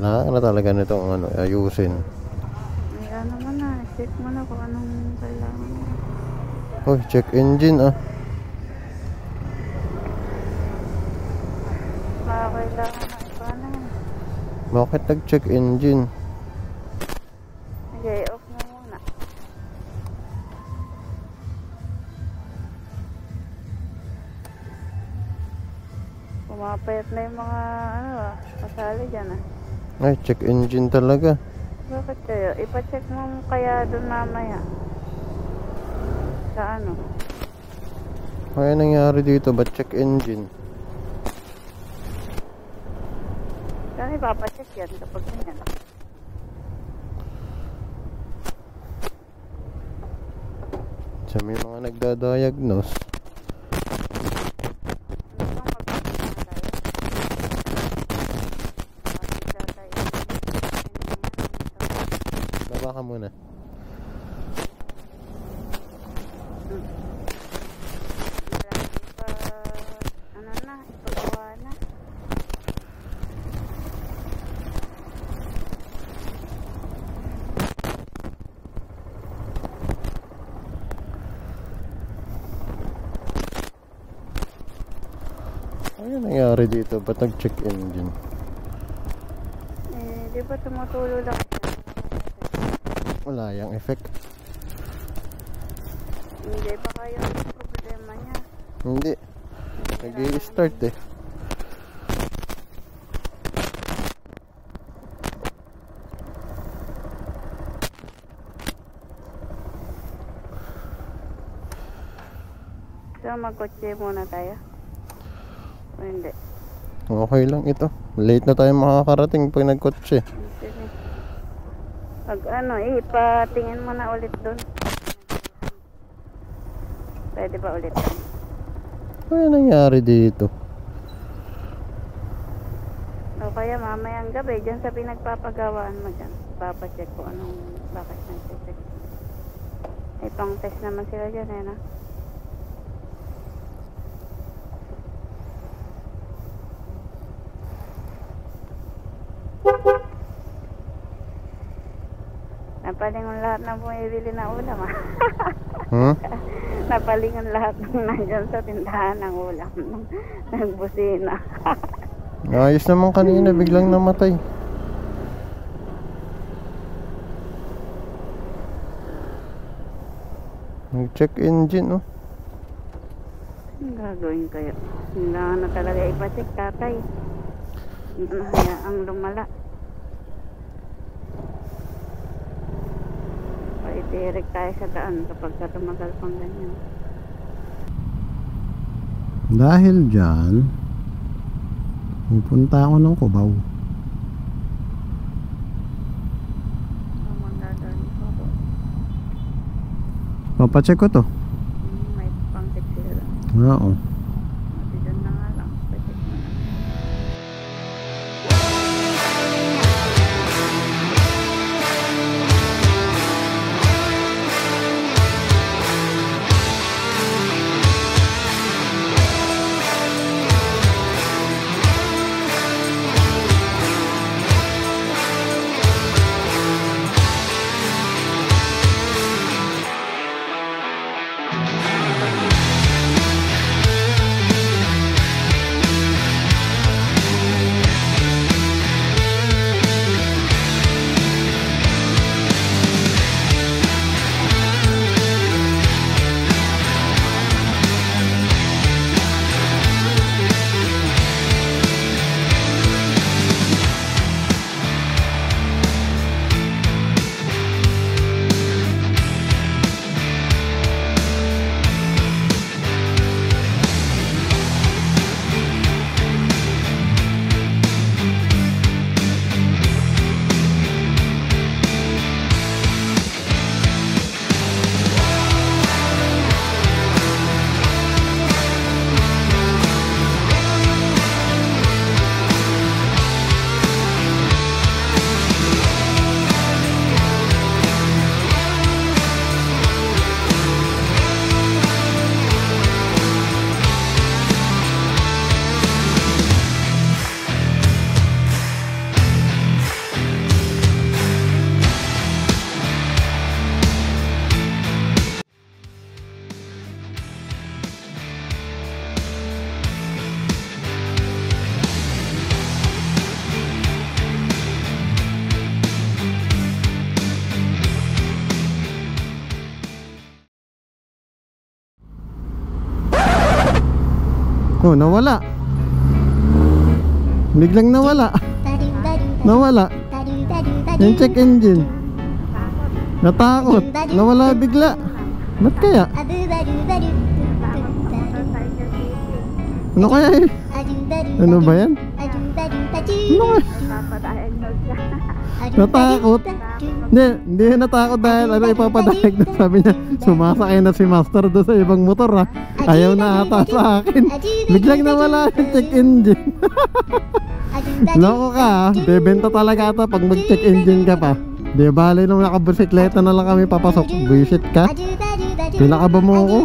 Kailangan na talaga nitong ano, ayusin. Kaya naman na, check mo na kung anong kailangan mo. Oh, check engine ah. Baka kailangan na iba na yan. Bakit nag-check engine? Okay, off mo muna. Pumapayat na yung mga ano kasali dyan ah. Ay, check engine talaga. Bakit kayo? Ipacheck mo kaya doon mamaya. Sa ano? Kaya nangyari dito, ba't check engine? Saan ipapacheck yan kapag ganyan? Sa may mga nagda-diagnose. Baba ka muna. Ano na, ipagawa na. Ano nangyari dito? Ba't nag-check engine? Di ba tumutulo lang siya? Wala yung effect. Hindi ba kayo ang problema niya? Hindi. Nag-i-start eh. So magkotse muna tayo? O hindi? Okay lang ito. Late na tayo makakarating pag nagkotse. Sige. Pag ano, ipatingin mo na ulit doon. Pwede ba ulit? Ano nangyari dito? O kaya mamayang gabi, dyan sa pinagpapagawaan mo dyan. Papacheck ko anong bakit nag-check. Ay pang test naman sila dyan eh na. Napalingon lahat ng bumibili na ulam ah. Napalingon lahat ng nandyan sa tindahan ng ulam. Nagbusina. Ayos naman kanina, biglang namatay. Nag-check engine oh. Ang gagawin kayo? Kailangan na talaga ipacheck tatay. Ang lumala. Paitirik tayo sa daan kapag tumagal pang ganyan. Dahil dyan, pupunta ako ng Cubao. Magagawin ko po. Papacheck ko to. May pang-check sila. Oo. Mati dyan na nga lang. Pacheck mo na. Oh, nawala. Biglang nawala. Nawala. Yung check engine. Natakot. Nawala bigla. Ba't kaya? Ano kaya eh? Ano ba yan? Ano kaya? Natakot. Hindi natakot dahil ano ipapadahig na sabi niya. Sumasakay na si Master doon sa ibang motor ha. Ayaw na ata sa akin. Biglang nawala yung check engine. Loko ka ha. Bebenta talaga ata pag mag check engine ka pa. Di bali nung nakabisikleta na lang kami papasok. Buisit ka. Pinakaba mo ako.